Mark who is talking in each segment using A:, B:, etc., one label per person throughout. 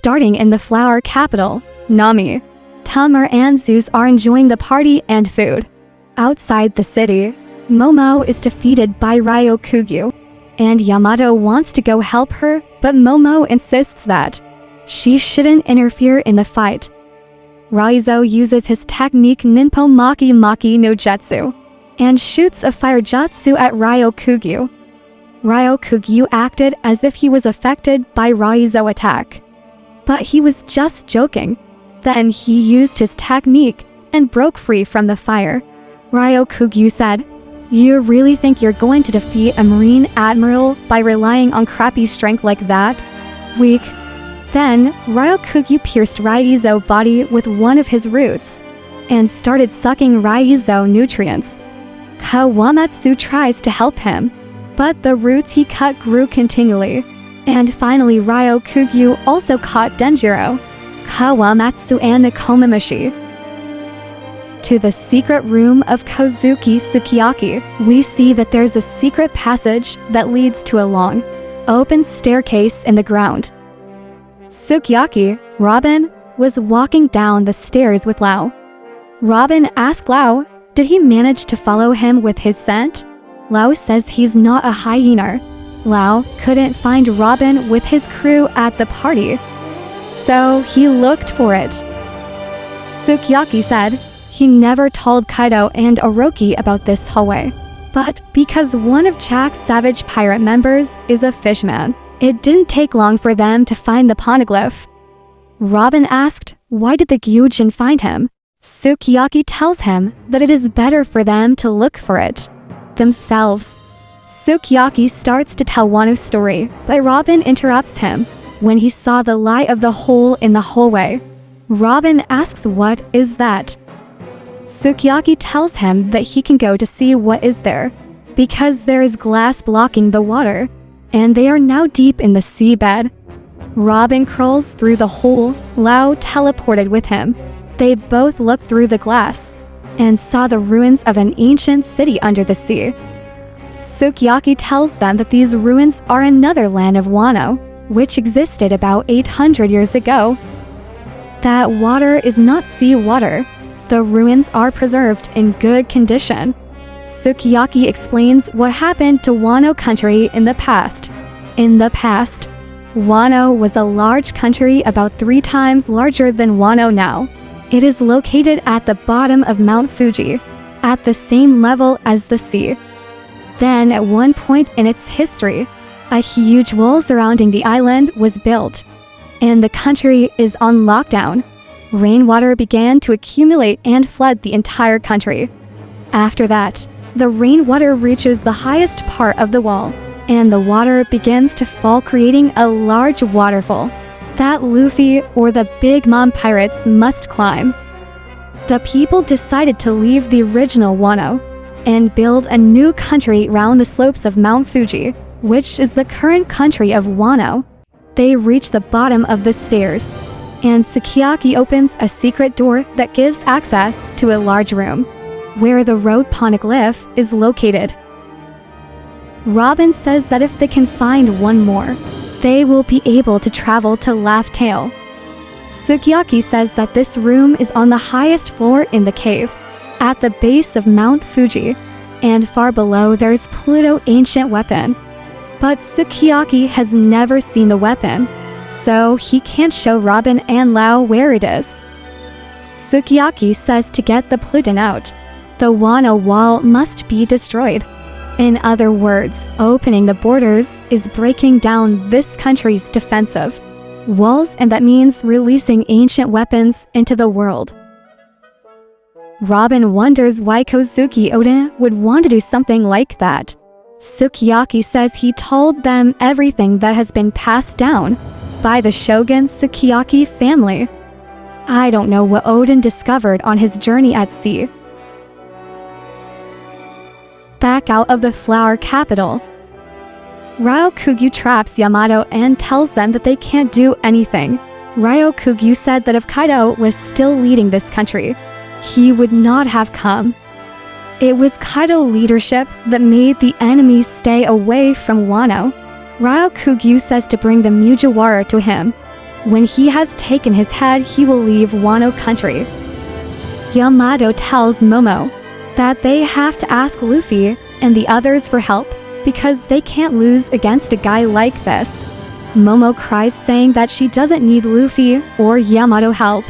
A: starting in the flower capital, Nami. Tamar and Zeus are enjoying the party and food. Outside the city, Momo is defeated by Ryokugyu, and Yamato wants to go help her, but Momo insists that she shouldn't interfere in the fight. Raizo uses his technique Ninpo Maki Maki no Jutsu and shoots a fire jutsu at Ryokugyu. Ryokugyu acted as if he was affected by Raizo's attack, but he was just joking. Then he used his technique and broke free from the fire. Ryokugyu said, "You really think you're going to defeat a marine admiral by relying on crappy strength like that? Weak." Then, Ryokugyu pierced Raizo's body with one of his roots and started sucking Raizo's nutrients. Kawamatsu tries to help him, but the roots he cut grew continually. And finally, Ryokugyu also caught Denjiro, Kawamatsu and Nekomamushi. To the secret room of Kozuki Sukiyaki, we see that there's a secret passage that leads to a long, open staircase in the ground. Sukiyaki, Robin, was walking down the stairs with Lau. Robin asked Lau, did he manage to follow him with his scent? Lau says he's not a hyena. Lau couldn't find Robin with his crew at the party, so he looked for it. Sukiyaki said he never told Kaido and Orochi about this hallway, but because one of Jack's Savage Pirate members is a fishman, it didn't take long for them to find the poneglyph. Robin asked, why did the Gyujin find him? Sukiyaki tells him that it is better for them to look for it themselves. Sukiyaki starts to tell Wano's story, but Robin interrupts him when he saw the light of the hole in the hallway. Robin asks what is that? Sukiyaki tells him that he can go to see what is there, because there is glass blocking the water, and they are now deep in the seabed. Robin crawls through the hole. Lau teleported with him. They both looked through the glass and saw the ruins of an ancient city under the sea. Sukiyaki tells them that these ruins are another land of Wano, which existed about 800 years ago. That water is not sea water. The ruins are preserved in good condition. Sukiyaki explains what happened to Wano country in the past. In the past, Wano was a large country about 3 times larger than Wano now. It is located at the bottom of Mount Fuji, at the same level as the sea. Then, at one point in its history, a huge wall surrounding the island was built, and the country is on lockdown. Rainwater began to accumulate and flood the entire country. After that, the rainwater reaches the highest part of the wall, and the water begins to fall, creating a large waterfall that Luffy or the Big Mom pirates must climb. The people decided to leave the original Wano and build a new country around the slopes of Mount Fuji, which is the current country of Wano. They reach the bottom of the stairs, and Sukiyaki opens a secret door that gives access to a large room, where the road poneglyph is located. Robin says that if they can find one more, they will be able to travel to Laugh Tale. Sukiyaki says that this room is on the highest floor in the cave, at the base of Mount Fuji, and far below there's Pluto's ancient weapon. But Sukiyaki has never seen the weapon, so he can't show Robin and Lau where it is. Sukiyaki says to get the Pluton out, the Wano wall must be destroyed. In other words, opening the borders is breaking down this country's defensive walls, and that means releasing ancient weapons into the world. Robin wonders why Kozuki Oden would want to do something like that. Sukiyaki says he told them everything that has been passed down by the Shogun Sukiyaki family. I don't know what Oden discovered on his journey at sea. Back out of the flower capital, Ryokugyu traps Yamato and tells them that they can't do anything. Ryokugyu said that if Kaido was still leading this country, he would not have come. It was Kaido's leadership that made the enemies stay away from Wano. Ryokugyu says to bring the Mugiwara to him. When he has taken his head, he will leave Wano country. Yamato tells Momo that they have to ask Luffy and the others for help because they can't lose against a guy like this. Momo cries, saying that she doesn't need Luffy or Yamato help.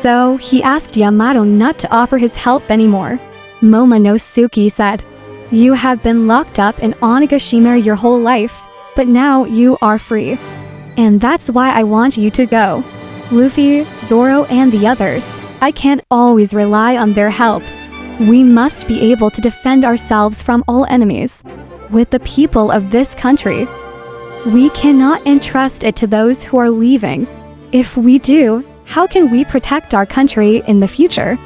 A: So he asked Yamato not to offer his help anymore. Momonosuke said, "You have been locked up in Onigashima your whole life, but now you are free. And that's why I want you to go. Luffy, Zoro, and the others, I can't always rely on their help. We must be able to defend ourselves from all enemies. With the people of this country, we cannot entrust it to those who are leaving. If we do, how can we protect our country in the future?"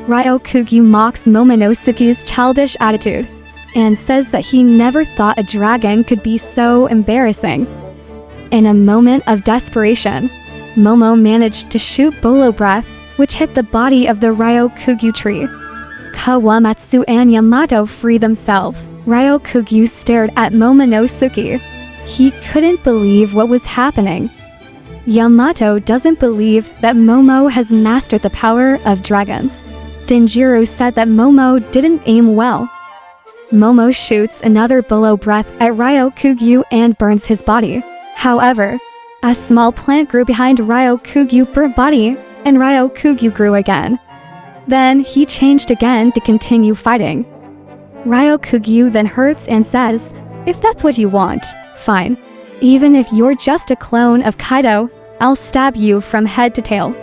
A: Ryokugyu mocks Momonosuke's childish attitude and says that he never thought a dragon could be so embarrassing. In a moment of desperation, Momo managed to shoot Bolo Breath, which hit the body of the Ryokugyu tree. Kawamatsu and Yamato free themselves. Ryokugyu stared at Momonosuke. He couldn't believe what was happening. Yamato doesn't believe that Momo has mastered the power of dragons. Denjiro said that Momo didn't aim well. Momo shoots another Bolo Breath at Ryokugyu and burns his body. However, a small plant grew behind Ryokugyu burnt body, and Ryokugyu grew again. Then he changed again to continue fighting. Ryokugyu then hurts and says, "If that's what you want, fine. Even if you're just a clone of Kaido, I'll stab you from head to tail."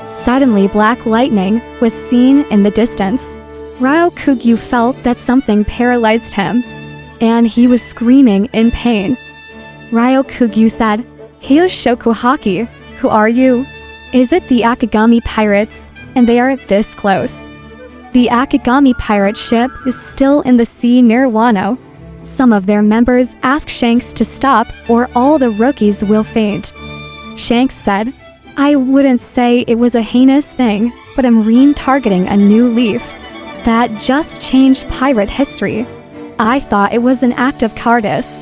A: Suddenly, black lightning was seen in the distance. Ryokugyu felt that something paralyzed him, and he was screaming in pain. Ryokugyu said, "Hey Shokuhaki, who are you? Is it the Akagami pirates? And they are this close." The Akagami pirate ship is still in the sea near Wano. Some of their members ask Shanks to stop or all the rookies will faint. Shanks said, "I wouldn't say it was a heinous thing, but I'm targeting a new leaf. That just changed pirate history. I thought it was an act of cowardice."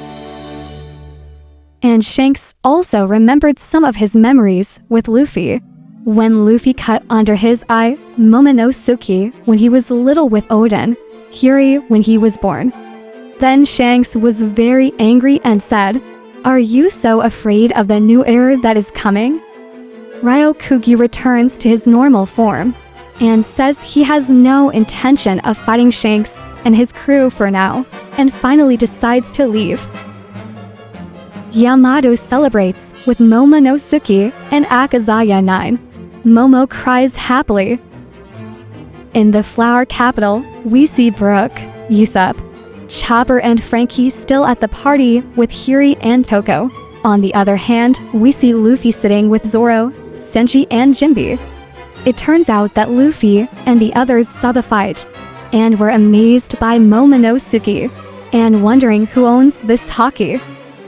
A: And Shanks also remembered some of his memories with Luffy. When Luffy cut under his eye, Momonosuke when he was little with Oden, Hiri when he was born. Then Shanks was very angry and said, "Are you so afraid of the new era that is coming?" Ryokugyu returns to his normal form and says he has no intention of fighting Shanks and his crew for now, and finally decides to leave. Yamato celebrates with Momonosuke and Akazaya 9. Momo cries happily. In the flower capital, we see Brooke, Usopp, Chopper and Frankie still at the party with Hiri and Toko. On the other hand, we see Luffy sitting with Zoro, Senji and Jinbe. It turns out that Luffy and the others saw the fight and were amazed by Momonosuke and wondering who owns this haki.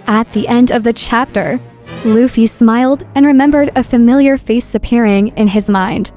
A: At the end of the chapter, Luffy smiled and remembered a familiar face appearing in his mind.